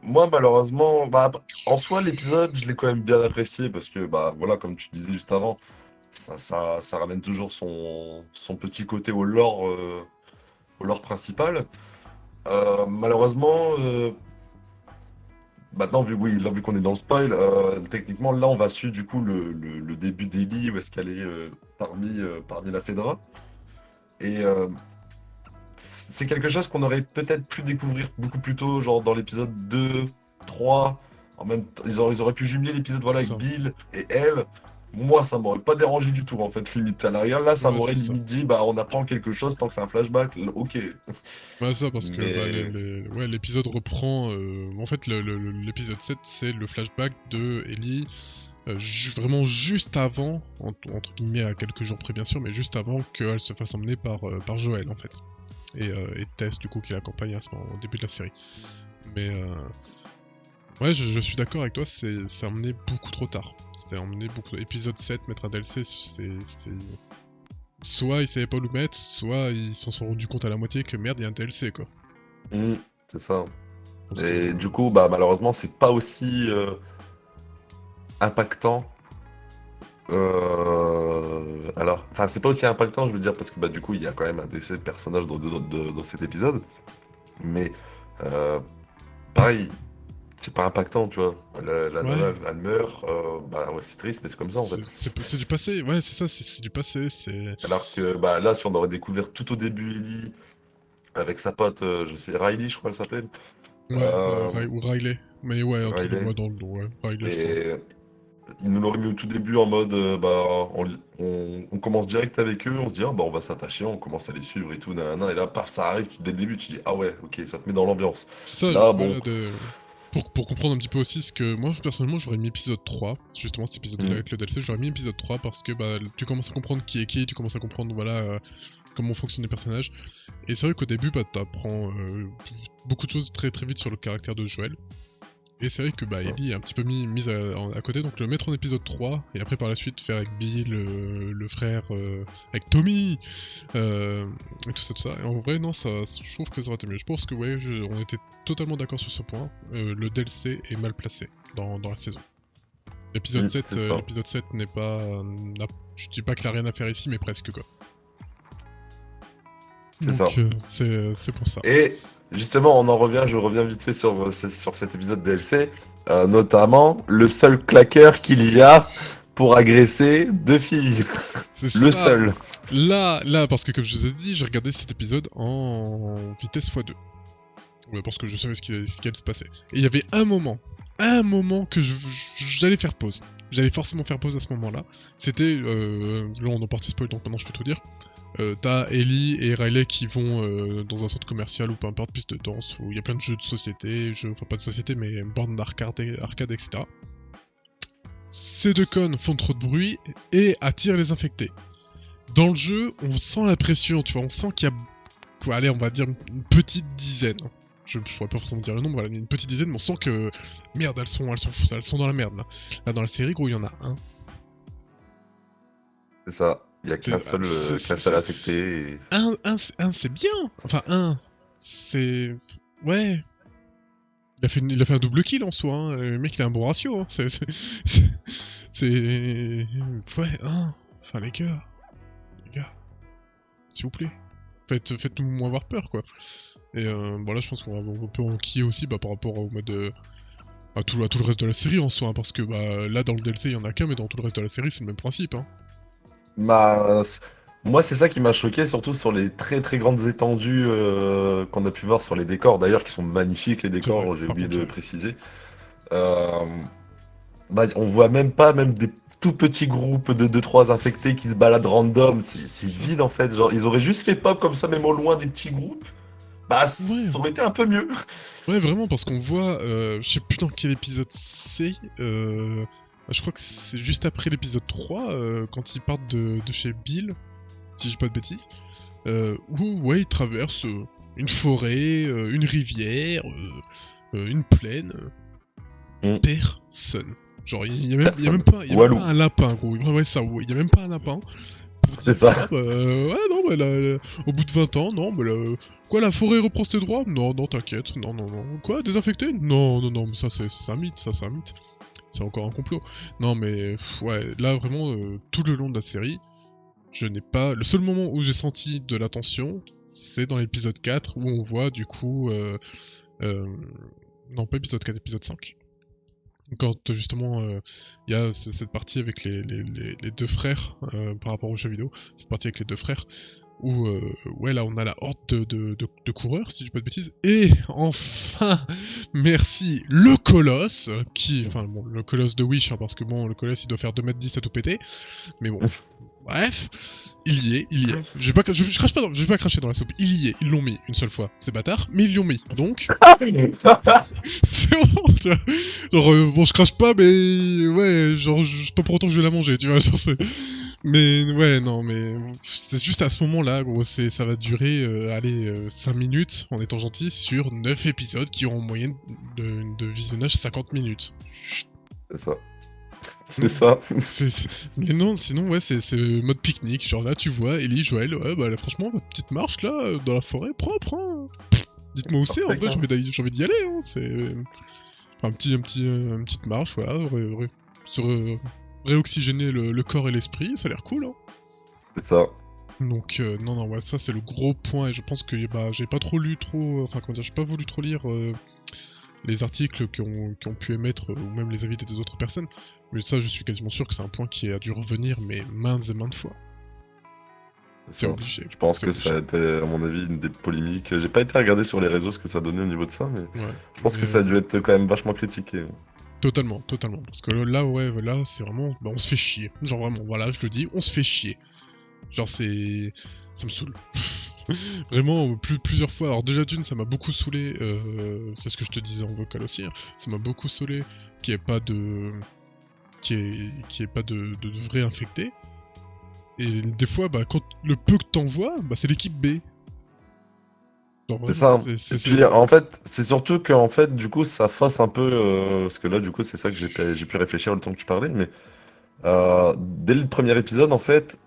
moi, malheureusement, bah, en soi, l'épisode, je l'ai quand même bien apprécié parce que, bah, voilà, comme tu disais juste avant, ça ramène toujours son petit côté au lore principal. Malheureusement, maintenant, oui, là, vu qu'on est dans le spoil, techniquement, là, on va suivre du coup le début d'Ellie, où est-ce qu'elle est parmi la Fedra. Et c'est quelque chose qu'on aurait peut-être pu découvrir beaucoup plus tôt, genre dans l'épisode 2, 3. En même temps, ils auraient pu jumeler l'épisode voilà, C'est avec ça. Bill et elle. Moi, ça m'aurait pas dérangé du tout, en fait, limite. À l'arrière, là, ça Ouais, m'aurait c'est ça. limite dit, bah, on apprend quelque chose tant que c'est un flashback. Ok. Ouais, ça, parce que bah, Mais. ouais, l'épisode reprend. En fait, l'épisode 7, c'est le flashback de Ellie, vraiment juste avant, entre guillemets à quelques jours près bien sûr, mais juste avant qu'elle se fasse emmener par Joël en fait. Et Tess, du coup, qui l'accompagne à ce moment, au début de la série. Mais ouais, je suis d'accord avec toi, c'est emmené beaucoup trop tard. C'est emmené beaucoup. Épisode 7, mettre un DLC, c'est. Soit ils savaient pas où le mettre, soit ils s'en sont rendus compte à la moitié que merde, il y a un DLC quoi. Hmm, c'est ça. Parce que. Et du coup, bah, malheureusement, c'est pas aussi impactant. Alors, enfin, c'est pas aussi impactant, je veux dire, parce que bah, du coup, il y a quand même un décès de personnage dans cet épisode. Mais euh, pareil, c'est pas impactant, tu vois. La nana, Ouais, elle meurt, bah ouais, c'est triste, mais c'est comme ça en fait. c'est du passé, ouais, c'est ça, c'est du passé, c'est. Alors que bah, là, si on aurait découvert tout au début Ellie, avec sa pote, je sais, Riley, je crois qu'elle s'appelle, Ouais, euh, Ou Riley. Mais ouais, un truc de Riley, ouais, dans le dos, ouais, Riley, je crois. et ils nous l'auraient mis au tout début en mode, bah, on commence direct avec eux, on se dit, ah, bah, on va s'attacher, on commence à les suivre et tout, nanana, et là, paf, ça arrive, dès le début, tu dis, ah ouais, ok, ça te met dans l'ambiance. C'est ça, Là, bon, voilà, pour comprendre un petit peu aussi ce que. Moi, personnellement, j'aurais mis épisode 3. Justement, cet épisode-là hmm, avec le DLC, j'aurais mis épisode 3 parce que bah, tu commences à comprendre qui est qui, tu commences à comprendre voilà, comment fonctionnent les personnages. Et c'est vrai qu'au début, bah, t'apprends beaucoup de choses très très vite sur le caractère de Joël. Et c'est vrai que c'est bah, ça. Ellie est un petit peu mise à côté, donc le mettre en épisode 3, et après par la suite faire avec Bill, le frère, avec Tommy, et tout ça, tout ça. Et en vrai, non, ça, je trouve que ça aurait été mieux. Je pense que ouais, on était totalement d'accord sur ce point. Le DLC est mal placé dans la saison. Hmm, c'est ça. L'épisode 7 n'est pas... je dis pas qu'il a rien à faire ici, mais presque quoi. C'est Donc ça. c'est pour ça. Et justement, je reviens vite fait sur cet épisode DLC, notamment le seul claqueur qu'il y a pour agresser deux filles. C'est Le ça. seul. Là, parce que comme je vous ai dit, j'ai regardé cet épisode en vitesse x2. Ouais, parce que je savais ce qui allait se passer. Et il y avait un moment que j'allais faire pause. J'allais forcément faire pause à ce moment-là. C'était, là on est en partie spoil, donc maintenant je peux tout dire. T'as Ellie et Riley qui vont dans un centre commercial ou peu importe, piste de danse, où il y a plein de jeux de société, enfin pas de société, mais bornes d'arcade, etc. Ces deux connes font trop de bruit et attirent les infectés. Dans le jeu, on sent la pression, tu vois, on sent qu'il y a, quoi, allez, on va dire une petite dizaine. Je pourrais pas forcément dire le nombre, voilà, mais une petite dizaine, mais on sent que, merde, elles sont dans la merde, là. Là, dans la série, gros, il y en a un. C'est ça. Il n'y a C'est, qu'un seul affecté. un, c'est bien. Enfin, un, c'est, ouais. Il a fait un double kill en soi, hein. Le mec, il a un bon ratio, hein. Ouais, un. Enfin, les gars, s'il vous plaît. Faites-nous moins avoir peur, quoi. Et bon, là, je pense on peut enquiller aussi bah, par rapport au mode. À tout le reste de la série en soi, hein, parce que bah, là, dans le DLC, il y en a qu'un, mais dans tout le reste de la série, c'est le même principe. Hein. Bah, moi, c'est ça qui m'a choqué, surtout sur les très très grandes étendues qu'on a pu voir sur les décors, d'ailleurs, qui sont magnifiques, les C'est vrai, décors, j'ai par oublié contre, de le ouais. préciser. Euh, Bah, on voit même pas même des tout petits groupes de deux trois infectés qui se baladent random. C'est C'est ça. vide en fait. Genre, ils auraient juste fait pop comme ça, même au loin des petits groupes. Bah, Ouais, ça aurait été un peu mieux. ouais, vraiment, parce qu'on voit, je sais plus dans quel épisode c'est, je crois que c'est juste après l'épisode 3, quand ils partent de chez Bill, si je dis pas de bêtises, où, ouais, ils traversent une forêt, une rivière, une plaine, Hmm, personne. Genre, il y a même personne. pas, il y a même Walou. pas un lapin, gros. Ouais, ça, ouais, il y a même pas un lapin. vous C'est dites, ça. ah bah, ouais, non, bah, au bout de 20 ans, non, bah, quoi, la forêt reprend ses droits? Non, non, t'inquiète, non, non, non. Quoi, désaffecté? Non, non, non, mais ça, c'est un mythe, ça, c'est un mythe. C'est encore un complot. Non, mais, ouais, là, vraiment, tout le long de la série, je n'ai pas... Le seul moment où j'ai senti de la tension, c'est dans l'épisode 4, où on voit, du coup... Non, pas épisode 4, épisode 5. Quand justement il y a cette partie avec les deux frères par rapport aux jeux vidéo, cette partie avec les deux frères, où ouais là on a la horde de coureurs si je dis pas de bêtises, et enfin merci le colosse, enfin bon le colosse de Wish, hein, parce que bon le colosse il doit faire 2m10 à tout péter, mais bon. Bref, il y est. Je crache pas, je vais pas cracher dans la soupe. Il y est, ils l'ont mis une seule fois, c'est bâtard, mais ils l'ont mis. Donc, c'est bon, tu vois. Genre, bon, je crache pas, mais ouais, genre, c'est pas pour autant que je vais la manger, tu vois. Genre, mais ouais, non, mais c'est juste à ce moment-là, gros, ça va durer, allez, 5 minutes, en étant gentil, sur 9 épisodes qui ont en moyenne de visionnage 50 minutes. C'est ça. C'est ça. Mais non, sinon, ouais, c'est mode pique-nique. Genre là, tu vois, Ellie, Joël, ouais, bah là, franchement, votre petite marche là, dans la forêt, propre, hein. Dites-moi où c'est, en vrai, j'ai envie d'y aller, hein. C'est. Enfin, une petite marche, voilà, réoxygéner le corps et l'esprit, ça a l'air cool, hein. C'est ça. Donc, non, non, ouais, ça c'est le gros point, et je pense que bah, j'ai pas j'ai pas voulu trop lire les articles qui ont pu émettre, ou même les avis des autres personnes, mais ça je suis quasiment sûr que c'est un point qui a dû revenir, mais maintes et maintes fois. C'est obligé. Je pense que ça a été, à mon avis, une des polémiques. J'ai pas été regarder sur les réseaux ce que ça donnait au niveau de ça, mais ouais, je pense que ça a dû être quand même vachement critiqué. Totalement. Parce que là, ouais, là, c'est vraiment... Bah, on se fait chier. Genre vraiment, voilà, je le dis, on se fait chier. Genre, c'est... Ça me saoule. Vraiment, plusieurs fois. Alors déjà d'une, ça m'a beaucoup saoulé. C'est ce que je te disais en vocal aussi. Hein. Ça m'a beaucoup saoulé qu'il n'y ait pas de... qu'il y ait pas de vrais infectés. Et des fois, bah, quand le peu que t'envoies, bah, c'est l'équipe B. C'est ça. Et puis, en fait, c'est surtout qu'en fait, du coup, ça fasse un peu... parce que là, du coup, c'est ça que j'ai pu réfléchir le temps que tu parlais, mais... dès le premier épisode, en fait...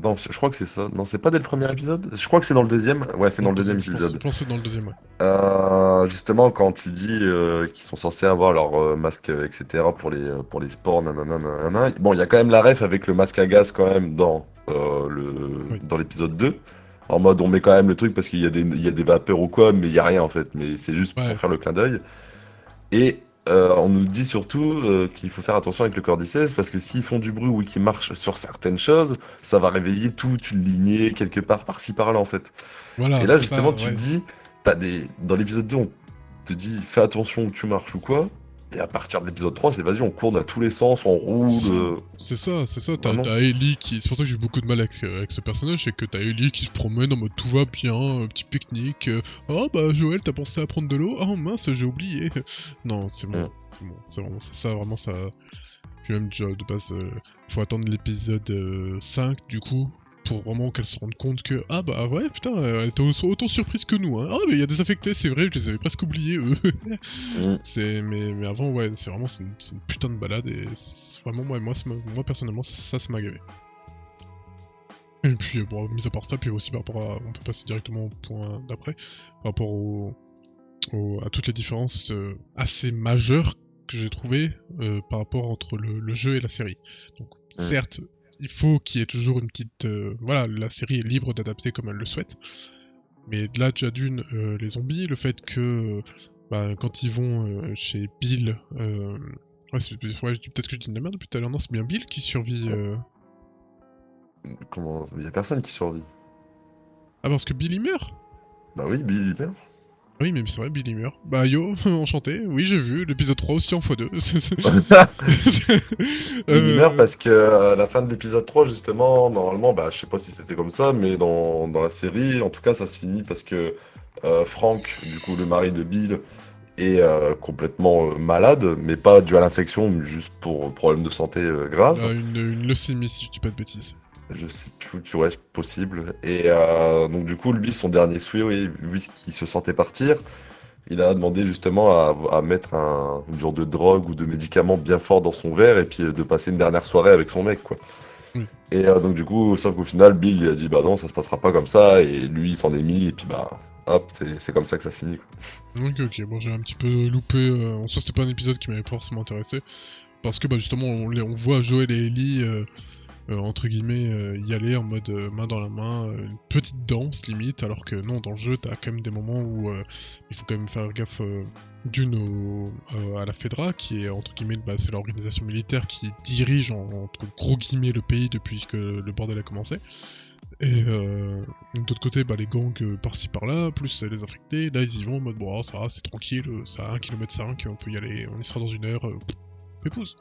Non, je crois que c'est ça. Non, c'est pas dès le premier épisode? Je crois que c'est dans le deuxième. Ouais, c'est dans le deuxième épisode. Je pense que c'est dans le deuxième, ouais. Justement, quand tu dis qu'ils sont censés avoir leur masque, etc., pour les sports, nanana, nanana. Bon, il y a quand même la ref avec le masque à gaz quand même Oui. dans l'épisode 2. En mode, on met quand même le truc parce il y a des vapeurs ou quoi, mais il y a rien en fait. Mais c'est juste Ouais. pour faire le clin d'œil. Et on nous dit surtout qu'il faut faire attention avec le cordyceps parce que s'ils font du bruit ou qu'ils marchent sur certaines choses, ça va réveiller toute une lignée quelque part par-ci par-là en fait. Voilà, Et là, ça, justement, tu te ouais. dis, dans l'épisode 2, on te dit, fais attention où tu marches ou quoi. Et à partir de l'épisode 3, c'est vas-y, on court dans tous les sens, on roule. C'est ça. T'as Vraiment. Ellie qui. C'est pour ça que j'ai eu beaucoup de mal avec ce personnage, c'est que t'as Ellie qui se promène en mode tout va bien, petit pique-nique. Oh bah Joël, t'as pensé à prendre de l'eau? Oh mince, j'ai oublié. Non, c'est bon, c'est bon. C'est vraiment ça. Puis même déjà, de base, faut attendre l'épisode 5 du coup. Pour vraiment qu'elle se rende compte que ah bah ouais putain elle était autant surprise que nous hein. Ah mais il y a des affectés c'est vrai je les avais presque oubliés eux. mais avant ouais c'est vraiment c'est une putain de balade et vraiment moi personnellement ça m'a gavé. Et puis bon mis à part ça puis aussi par rapport à on peut passer directement au point d'après par rapport à toutes les différences assez majeures que j'ai trouvées par rapport entre le jeu et la série. Donc certes il faut qu'il y ait toujours une petite... voilà, la série est libre d'adapter comme elle le souhaite. Mais là, déjà d'une, les zombies, le fait que bah, quand ils vont chez Bill... ouais, peut-être que je dis de la merde depuis tout à l'heure, non, c'est bien Bill qui survit... Comment? Il y a personne qui survit. Ah, parce que Bill, il meurt? Bah oui, Bill, il meurt. Oui, mais c'est vrai, Billy meurt. Bah yo, enchanté, oui j'ai vu, l'épisode 3 aussi en x2. Il meurt parce que à la fin de l'épisode 3, justement, normalement, bah je sais pas si c'était comme ça, mais dans la série, en tout cas, ça se finit parce que Frank, du coup le mari de Bill, est complètement malade, mais pas dû à l'infection, mais juste pour problème de santé grave. Une leucémie si je dis pas de bêtises. Je sais plus, ouais, c'est possible. Et donc du coup, lui, son dernier souhait, oui, vu qu'il se sentait partir, il a demandé justement à mettre une genre de drogue ou de médicament bien fort dans son verre et puis de passer une dernière soirée avec son mec, quoi. Mm. Et donc du coup, sauf qu'au final, Bill il a dit bah non, ça se passera pas comme ça, et lui il s'en est mis, et puis bah hop, c'est comme ça que ça se finit, quoi. Ok, bon, j'ai un petit peu loupé. En soi, c'était pas un épisode qui m'avait forcément intéressé. Parce que, bah, justement, on voit Joel et Ellie, entre guillemets, y aller en mode main dans la main, une petite danse limite, alors que non, dans le jeu, t'as quand même des moments où il faut quand même faire gaffe à la Fedra, qui est, entre guillemets, bah, c'est l'organisation militaire qui dirige, entre gros guillemets, le pays depuis que le bordel a commencé. Et d'autre côté, bah, les gangs par-ci par-là, plus les infectés, là ils y vont en mode bon, ça va, c'est tranquille, c'est à 1,5 km, on peut y aller, on y sera dans une heure, épouse.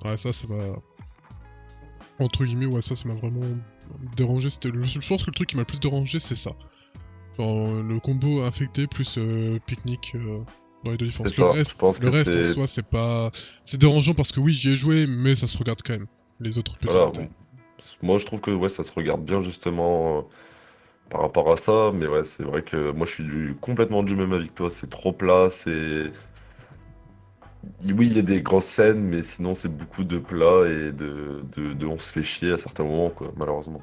Ouais, ça m'a. Entre guillemets, ouais, ça m'a vraiment dérangé. Je pense que le truc qui m'a le plus dérangé, c'est ça. Genre, le combo infecté plus pique-nique dans les deux C'est défenses. ça, je pense Le que reste en c'est... soi, c'est pas. C'est dérangeant parce que oui, j'y ai joué, mais ça se regarde quand même. Les autres petits Voilà, détails. moi je trouve que ouais, ça se regarde bien justement par rapport à ça, mais ouais, c'est vrai que moi je suis complètement du même avis que toi, c'est trop plat, c'est... Oui, il y a des grosses scènes, mais sinon c'est beaucoup de plats et de on se fait chier à certains moments, quoi, malheureusement.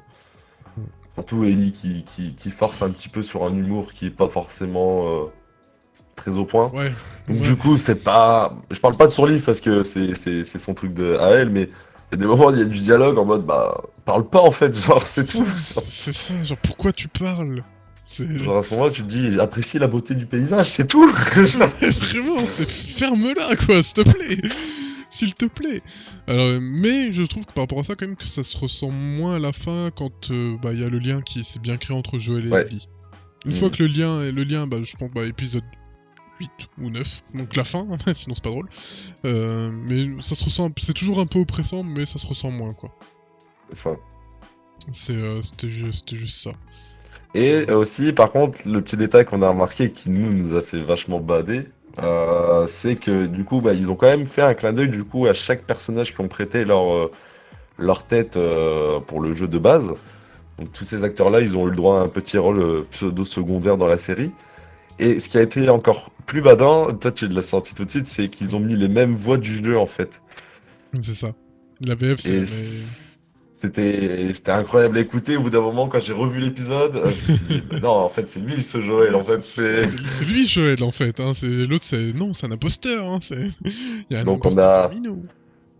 Mm. Surtout Ellie qui force un petit peu sur un humour qui est pas forcément très au point. Ouais, Donc ouais. du coup, c'est pas... Je parle pas de Surlive parce que c'est son truc à elle, mais il y a des moments où il y a du dialogue en mode, bah, parle pas en fait, genre, c'est tout. C'est ça, genre pourquoi tu parles? C'est. Genre à ce moment-là, tu te dis, apprécie la beauté du paysage, c'est tout. Genre. Vraiment, c'est ferme-la quoi, s'il te plaît! S'il te plaît! Mais je trouve que par rapport à ça, quand même, que ça se ressent moins à la fin quand bah, y a le lien qui s'est bien créé entre Joel et Ouais. Ellie. Une fois Mm. que le lien, bah, je pense, bah, épisode 8 ou 9, donc la fin, en fait, sinon c'est pas drôle. Mais ça se ressent, c'est toujours un peu oppressant, mais ça se ressent moins quoi. Enfin. C'était juste ça. Et aussi, par contre, le petit détail qu'on a remarqué qui nous a fait vachement bader, c'est que du coup, bah, ils ont quand même fait un clin d'œil du coup à chaque personnage qui ont prêté leur tête pour le jeu de base. Donc tous ces acteurs-là, ils ont eu le droit à un petit rôle pseudo-secondaire dans la série. Et ce qui a été encore plus badant, toi tu l'as senti tout de suite, c'est qu'ils ont mis les mêmes voix du jeu en fait. C'est ça. La VF, c'est la Et mais. c'était incroyable à écouter. Au bout d'un moment, quand j'ai revu l'épisode, je me suis dit, mais non, en fait, c'est lui ce Joël. En fait, c'est. C'est lui Joël en fait, hein. C'est l'autre, c'est non, c'est un imposteur. Hein. C'est il y a un Donc on imposteur a, parmi nous.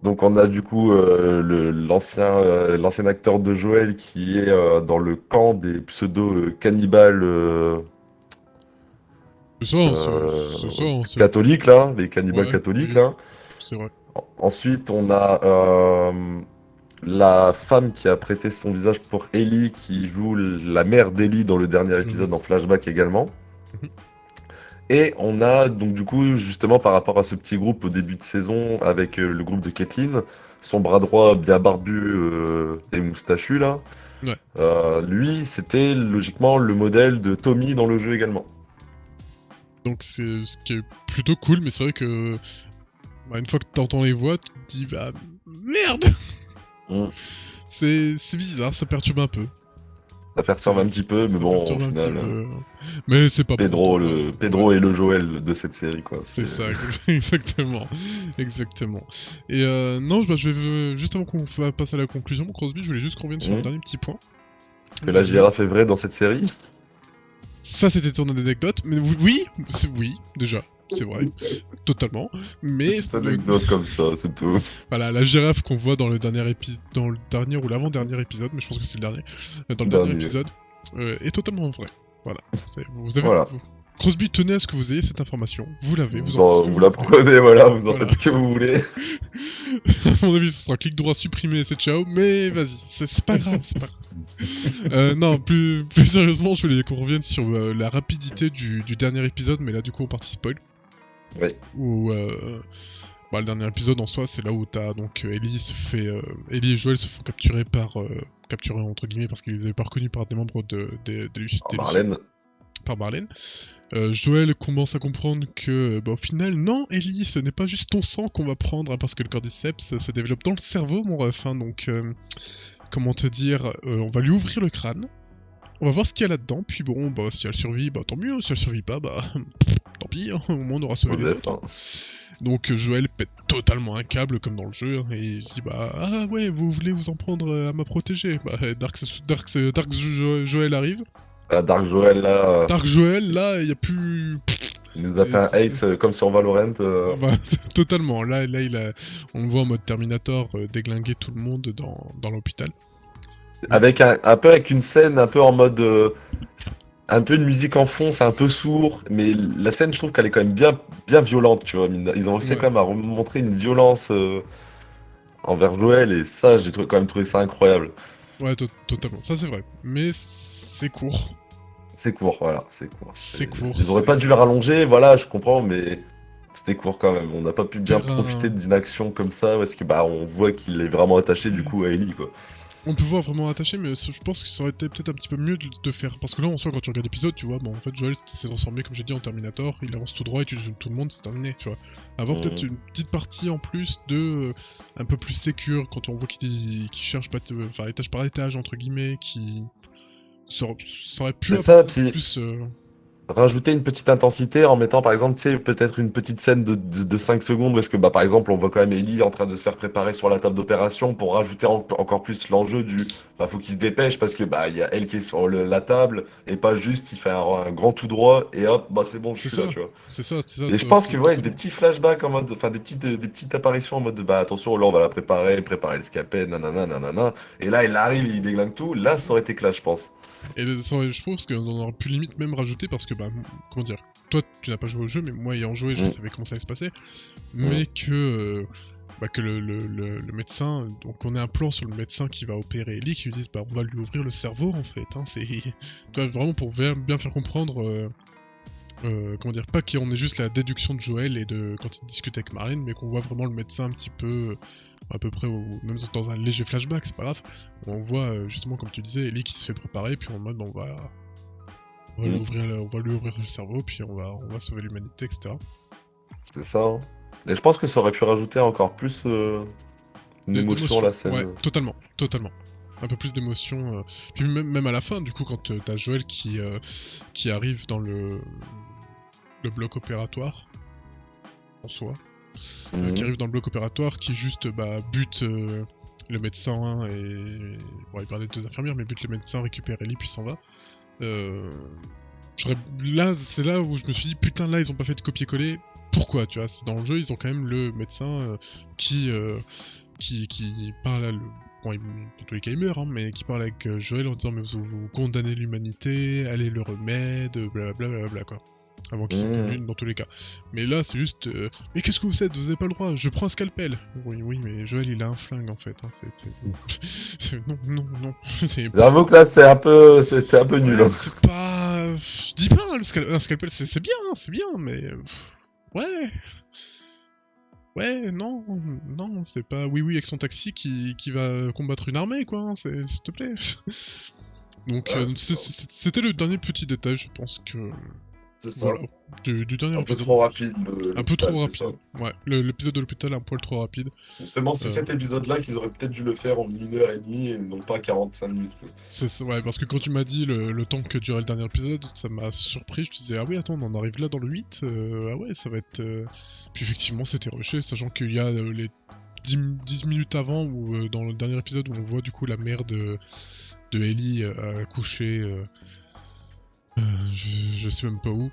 donc on a du coup l'ancien acteur de Joël qui est dans le camp des pseudo cannibales C'est ça, c'est ça. catholiques là, les cannibales Ouais, catholiques oui, là. c'est vrai. Ensuite, on a la femme qui a prêté son visage pour Ellie, qui joue la mère d'Ellie dans le dernier Je vois. épisode en flashback également. Mhm. Et on a donc du coup, justement par rapport à ce petit groupe au début de saison, avec le groupe de Caitlyn, son bras droit bien barbu et moustachu là, Ouais. lui c'était logiquement le modèle de Tommy dans le jeu également. Donc c'est ce qui est plutôt cool, mais c'est vrai que bah, une fois que t'entends les voix, tu te dis bah merde. Mm. C'est bizarre, ça perturbe un peu. Ça perturbe un petit peu, mais Ça bon, au perturbe un petit final, peu. Mais c'est pas pour Pedro, autant. Ouais. Pedro est le Joël de cette série quoi. C'est ça, exactement. Exactement. Et non, bah, je vais, juste avant qu'on passe à la conclusion, mon Crosby, je voulais juste qu'on revienne sur un Mm. dernier petit point. Que la girafe est vraie dans cette série. Ça, c'était ton anecdote, mais oui, oui, déjà, c'est vrai, totalement. Mais Petite anecdote comme ça, c'est tout. voilà, la girafe qu'on voit dans le dernier épisode, dans le dernier ou l'avant-dernier épisode, mais je pense que c'est le dernier, dans le dernier Dernier. épisode, est totalement vrai. Voilà. Vous avez, Voilà. Crosby tenait à ce que vous ayez cette information. Vous l'avez, vous en faites Bon, ce que vous vous la voulez. prenez, voilà, vous en Voilà. faites ce que vous voulez. À mon avis, ce sera clic droit supprimé, c'est ciao, mais vas-y, c'est pas grave, c'est pas grave. Non, plus sérieusement, je voulais qu'on revienne sur la rapidité du dernier épisode, mais là, du coup, en partie spoil. Oui. Où, bah, le dernier épisode en soi, c'est là où t'as donc Ellie et Joel se font capturer capturer entre guillemets parce qu'ils les avaient pas reconnus par des membres des Marlène. par Marlène. Joel commence à comprendre que, bah, au final, non, Ellie, ce n'est pas juste ton sang qu'on va prendre, hein, parce que le cordyceps se développe dans le cerveau, mon ref. Hein, donc, comment te dire, on va lui ouvrir le crâne, On va voir ce qu'il y a là-dedans, puis bon, bah si elle survit, bah tant mieux, si elle survit pas, bah tant pis, hein, au moins on aura sauvé les Osef, autres. hein. Donc Joël pète totalement un câble comme dans le jeu, hein, et il se dit bah ah ouais, vous voulez vous en prendre à ma protégée. Bah Joël arrive. Dark Joel, là, Dark Joël, là, il y a plus... il nous a fait un ace comme sur Valorant. Ah bah, totalement, là on le voit en mode Terminator déglinguer tout le monde dans l'hôpital. Avec un peu avec une scène un peu en mode... un peu de musique en fond, c'est un peu sourd, mais la scène, je trouve qu'elle est quand même bien violente, tu vois. Ils ont réussi Ouais, quand même à montrer une violence envers Joël, et ça, quand même trouvé ça incroyable. ouais, totalement, ça c'est vrai. Mais c'est court, C'est court, voilà, c'est court. c'est court, Ils auraient pas c'est dû le rallonger, voilà, je comprends, mais c'était court quand même. On n'a pas pu bien profiter terrain... d'une action comme ça, parce que bah on voit qu'il est vraiment attaché du coup à Ellie, quoi. On peut voir vraiment attaché, mais je pense que ça aurait été peut-être un petit peu mieux de faire. Parce que là, en soi, quand tu regardes l'épisode, tu vois, bon, en fait, Joel s'est transformé, comme j'ai dit, en Terminator, il avance tout droit et tu zoomes tout le monde, c'est terminé, tu vois. Avoir peut-être Mhm. une petite partie en plus de. Un peu plus sécure, quand on voit qu'il cherche pas. Enfin, étage par étage, entre guillemets, qui. Ça aurait pu C'est ça, apporter puis plus. rajouter une petite intensité en mettant par exemple, tu sais, peut-être une petite scène de 5 secondes où est-ce que bah par exemple on voit quand même Ellie en train de se faire préparer sur la table d'opération pour rajouter encore plus l'enjeu du bah faut qu'il se dépêche parce que bah il y a elle qui est sur la table et pas juste il fait un grand tout droit et hop bah c'est bon je C'est suis ça, là tu vois. c'est ça, c'est ça, Et je pense que ouais des totalement. petits flashbacks en mode enfin des petites apparitions en mode de, bah attention là on va la préparer le scalpel nanana nanana et là il arrive il déglingue tout là ça aurait été clash je pense. Et je pense qu'on aurait pu limite même rajouter parce que, bah, comment dire, toi tu n'as pas joué au jeu, mais moi ayant joué, je Mm, savais comment ça allait se passer, mm. mais que le médecin, donc on a un plan sur le médecin qui va opérer Ellie, qui lui disent bah on va lui ouvrir le cerveau en fait, hein, c'est, tu vois, vraiment pour bien faire comprendre, comment dire, pas qu'on ait juste la déduction de Joël et de quand il discute avec Marlène, mais qu'on voit vraiment le médecin un petit peu, à peu près, même dans un léger flashback, c'est pas grave, on voit justement comme tu disais Ellie qui se fait préparer, puis en mode bah, Mm. on va lui ouvrir le cerveau, puis on va sauver l'humanité, etc. C'est ça, hein. Et je pense que ça aurait pu rajouter encore plus une émotion à D'émotion, la scène. ouais, totalement, totalement. Un peu plus d'émotion. Puis même à la fin, du coup, quand t'as Joël qui arrive dans le bloc opératoire, en soi, qui Mhm. arrive dans le bloc opératoire, qui juste bah, bute le médecin et... Bon, il parlait de 2 infirmières, mais bute le médecin, récupère Ellie, puis s'en va. Euh, Là, c'est là où je me suis dit, putain, là, ils ont pas fait de copier-coller. Pourquoi, tu vois, c'est dans le jeu, ils ont quand même le médecin qui, euh, qui parle à bon, dans tous les cas, il meurt, hein, mais qui parle avec Joël en disant, mais vous condamnez l'humanité, allez le remède, blablabla, quoi. Avant qu'il s'en prenne Mhm. une, dans tous les cas. Mais là, c'est juste, mais qu'est-ce que vous faites? Vous avez pas le droit, je prends un scalpel. Oui, mais Joël, il a un flingue, en fait. Hein, non, non, non. C'est J'avoue que là, c'était un peu nul, Ouais, hein. c'est pas. Je dis pas, hein, un scalpel, c'est bien, mais. Ouais, ouais, non, non, c'est pas Oui avec son taxi qui va combattre une armée, quoi, hein, s'il te plaît. Donc, Ouais, c'est ça. c'était le dernier petit détail, je pense que. C'est ça. Voilà, du dernier Un peu épisode. trop rapide, Un peu l'hôpital, trop c'est ça. rapide. Ouais, l'épisode de l'hôpital, un poil trop rapide. Justement, c'est Euh, cet épisode-là qu'ils auraient peut-être dû le faire en 1 heure et demie et non pas 45 minutes. ouais, parce que quand tu m'as dit le temps que durait le dernier épisode, ça m'a surpris. Je te disais, ah oui, attends, on en arrive là dans le 8. Ah ouais, ça va être. Puis effectivement, c'était rushé, sachant qu'il y a les 10 minutes avant, ou dans le dernier épisode, où on voit du coup la mère de Ellie accoucher, je sais même pas où,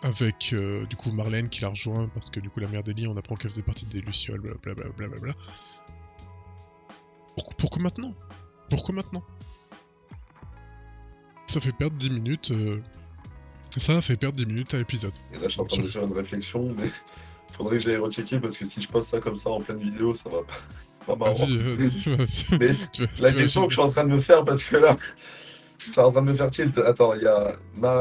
avec du coup Marlène qui la rejoint, parce que du coup la mère d'Ellie, on apprend qu'elle faisait partie des Lucioles, blablabla. Pourquoi maintenant? Pourquoi maintenant? Ça fait perdre 10 minutes. Ça a fait perdre 10 minutes à l'épisode. Et là, je suis en train de faire une réflexion, mais il faudrait que j'aille rechecker parce que si je passe ça comme ça en pleine vidéo, ça va pas marrant. Vas-y, vas-y. Mais la Tu vas question que je filmer. suis en train de me faire, parce que là, c'est en train de me faire tilt. Attends, il y a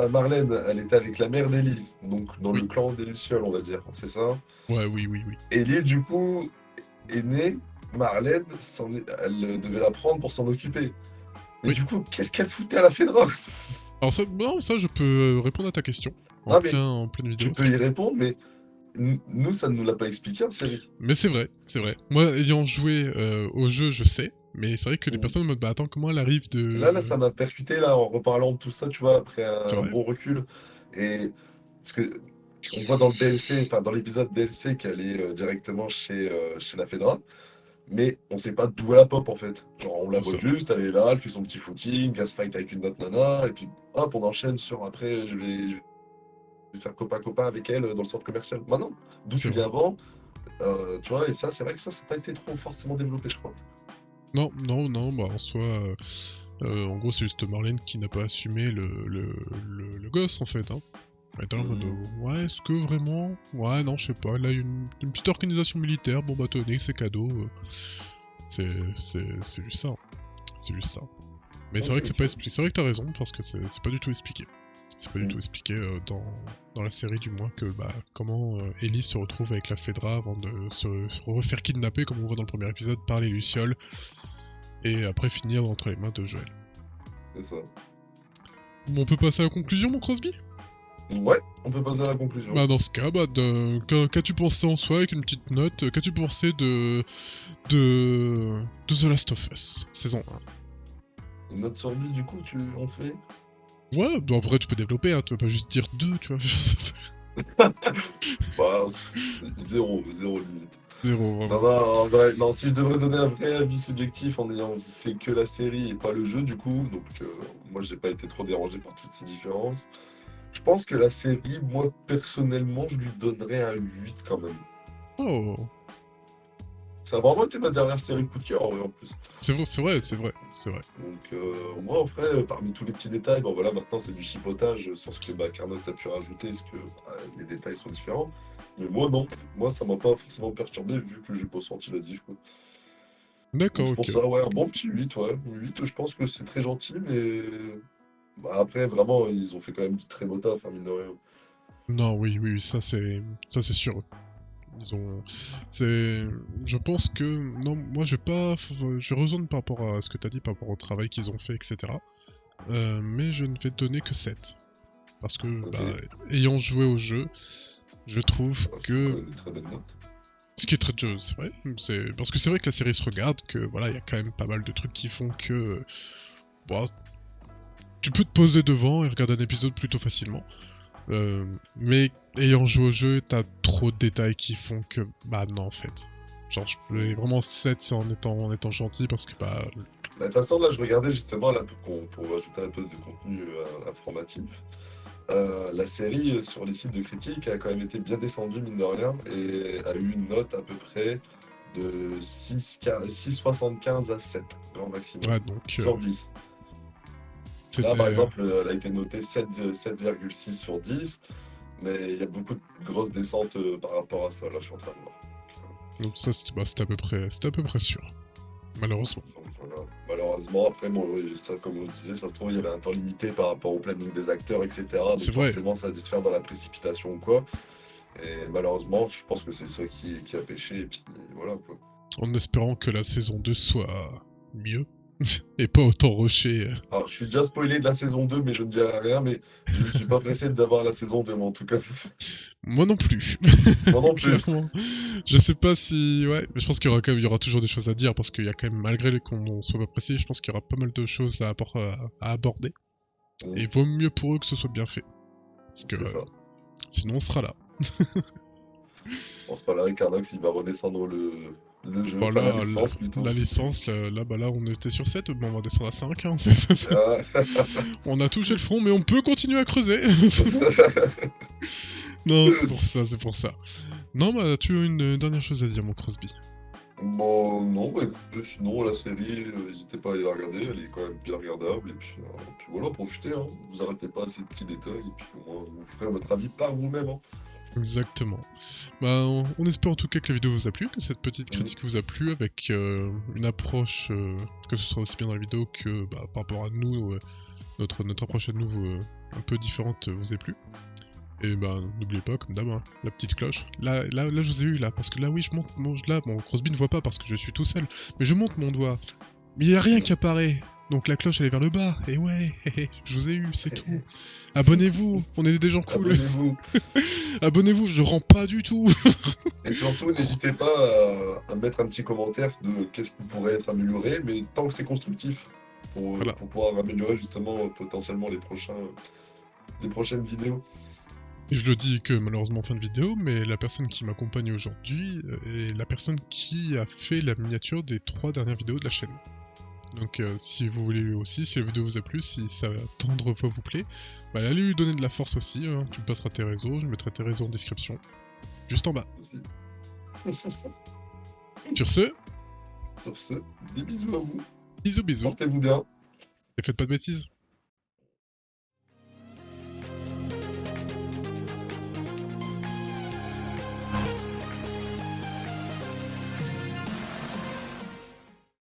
Marlène, elle était avec la mère d'Ellie, donc dans le Oui, clan des Lucioles, on va dire, c'est ça. ouais, oui. Ellie, du coup, est née. Marlène, elle devait la prendre pour s'en occuper. Mais Oui. du coup, qu'est-ce qu'elle foutait à la Fedra? Alors ça, non, ça, je peux répondre à ta question. Non, mais En pleine vidéo, tu ça peux je y peux. répondre, mais nous, ça ne nous l'a pas expliqué en série. Mais c'est vrai, c'est vrai. Moi, ayant joué au jeu, je sais. Mais c'est vrai que les Mm. personnes en mode, bah attends, comment elle arrive Et de... là, ça m'a percuté, là, en reparlant de tout ça, tu vois, après C'est un vrai? bon recul. Et parce que on voit dans le DLC, enfin dans l'épisode DLC qu'elle est directement chez la Fedra, mais on sait pas d'où elle la pop en fait. Genre on la C'est voit ça. juste, elle est là, elle fait son petit footing, elle se fight avec une autre nana, et puis hop, on enchaîne sur après, je vais faire copain-copain avec elle dans le centre commercial. Maintenant, d'où C'est tu viens vrai. avant, tu vois, et ça, c'est vrai que ça n'a pas été trop forcément développé, je crois. Non, non, non, bah en soi, en gros, c'est juste Marlène qui n'a pas assumé le gosse en fait. Hein. Elle était là en mode, Mhm. ouais, est-ce que vraiment? Ouais, non, je sais pas. Là, il y a une petite organisation militaire. Bon, bah, tenez, c'est cadeau. C'est juste ça. Hein. C'est juste ça. Mais c'est Ok, vrai que c'est pas ok. expliqué. C'est vrai que t'as raison, parce que c'est pas du tout expliqué. C'est pas du Mm. tout expliqué dans la série, du moins, que bah, comment Ellie se retrouve avec la Fedra avant de se refaire kidnapper, comme on voit dans le premier épisode, par les Lucioles, et après finir entre les mains de Joël. C'est ça. Bon, on peut passer à la conclusion, mon Crosby? Ouais, on peut passer à la conclusion. Bah dans ce cas, bah, qu'as-tu pensé en soi avec une petite note? Qu'as-tu pensé de The Last of Us, saison Une note sur 10, du coup, on fait? 1? Ouais, bah après tu peux développer, hein, tu vas pas juste dire 2, tu vois. Bah, zéro, zéro limite. Zéro, Non, vraiment. non, en vrai, non, si je devrais donner un vrai avis subjectif en ayant fait que la série et pas le jeu, du coup, donc moi j'ai pas été trop dérangé par toutes ces différences. Je pense que la série, moi personnellement, je lui donnerais un 8 quand même. Oh, Ça a vraiment été ma dernière série coup de cœur en vrai en plus. c'est vrai, c'est vrai, c'est vrai, c'est vrai. Donc moi en vrai, parmi tous les petits détails, bon voilà, maintenant c'est du chipotage sur ce que Carnox a pu rajouter, parce que les détails sont différents. Mais moi non, moi ça m'a pas forcément perturbé vu que j'ai pas senti la diff quoi. Donc D'accord, c'est pour ok. ça, ouais, un bon petit 8, ouais. 8, je pense que c'est très gentil, mais bah, après vraiment, ils ont fait quand même du très beau taf, hein, mine de rien. Non, oui, oui, ça c'est sûr. Ils ont, c'est, je pense que, non, moi je vais pas, je raisonne par rapport à ce que t'as dit, par rapport au travail qu'ils ont fait, etc. Mais je ne vais donner que 7. Parce que, Ok, bah, ayant joué au jeu, je trouve bah, c'est quand que même une très bonne note. ce qui est très c'est vrai, c'est parce que c'est vrai que la série se regarde, que voilà, il y a quand même pas mal de trucs qui font que bon, tu peux te poser devant et regarder un épisode plutôt facilement. Mais ayant joué au jeu, t'as trop de détails qui font que bah non en fait. Genre je Mm. peux vraiment 7 c'est en étant gentil parce que bah Bah, de toute façon, là, je regardais justement là, pour ajouter un peu de contenu informatif. La série sur les sites de critique a quand même été bien descendue, mine de rien, et a eu une note à peu près de 6,75 à 7, grand maximum, ouais donc sur 10. Là, par c'était exemple, elle a été notée 7,6 sur 10, mais il y a beaucoup de grosses descentes par rapport à ça, là, je suis en train de voir. donc ça c'était à peu près sûr. Malheureusement. Donc, voilà. Malheureusement, après, bon, oui, ça, comme on disait, ça se trouve, il y avait un temps limité par rapport au planning des acteurs, etc. Donc C'est vrai. forcément, ça a dû se faire dans la précipitation ou quoi. Et malheureusement, je pense que c'est ça qui a pêché, et puis voilà, quoi. En espérant que la saison 2 soit mieux et pas autant rushée. Alors, je suis déjà spoilé de la saison 2, mais je ne dirai rien, mais je ne suis pas pressé d'avoir la saison 2, moi, en tout cas. Moi non plus. Moi non plus. Clairement. Je sais pas si. Ouais, mais je pense qu'il y aura quand même, il y aura toujours des choses à dire parce qu'il y a quand même, malgré qu'on soit pas précis, je pense qu'il y aura pas mal de choses à aborder. Et Mm, il vaut mieux pour eux que ce soit bien fait. Parce que c'est ça. sinon on sera là. On se parlera avec Carnox, il va redescendre le jeu, enfin la Voilà, licence plutôt. la licence, là, on était sur 7, bon, on va descendre à 5. Hein, Ah. on a touché le fond, mais on peut continuer à creuser. Non, c'est pour ça, c'est pour ça. Non, bah, tu as une dernière chose à dire, mon Crosby. Bon, non, bah, écoutez, sinon la série, n'hésitez pas à aller la regarder, elle est quand même bien regardable, et puis voilà, profitez, hein. Vous arrêtez pas à ces petits détails, et puis au moins vous ferez votre avis par vous-même, hein. Exactement. Bah, on espère en tout cas que la vidéo vous a plu, que cette petite Mhm. critique vous a plu, avec une approche, que ce soit aussi bien dans la vidéo que bah, par rapport à nous, notre approche à nous un peu différente vous ait plu. Et bah n'oubliez pas, comme d'hab, hein, la petite cloche. Là, je vous ai eu là, parce que là oui, je monte là, bon, Crosby ne voit pas parce que je suis tout seul, mais je monte mon doigt. Mais il n'y a rien qui apparaît. Donc la cloche elle est vers le bas. Et ouais, je vous ai eu, c'est tout. Abonnez-vous, on est des gens cool. Abonnez-vous. Abonnez-vous, je rends pas du tout. Et surtout, n'hésitez pas à mettre un petit commentaire de qu'est-ce qui pourrait être amélioré, mais tant que c'est constructif, Voilà. pour pouvoir améliorer justement potentiellement les prochaines vidéos. Et je le dis que malheureusement en fin de vidéo, mais la personne qui m'accompagne aujourd'hui est la personne qui a fait la miniature des 3 dernières vidéos de la chaîne. Donc si vous voulez lui aussi, si la vidéo vous a plu, si sa tendre voix vous plaît, bah allez lui donner de la force aussi, hein. Tu me passeras tes réseaux, je mettrai tes réseaux en description, juste en bas. Aussi. Sur ce, Sur ce, des bisous à vous, bisous bisous, portez-vous bien. et faites pas de bêtises.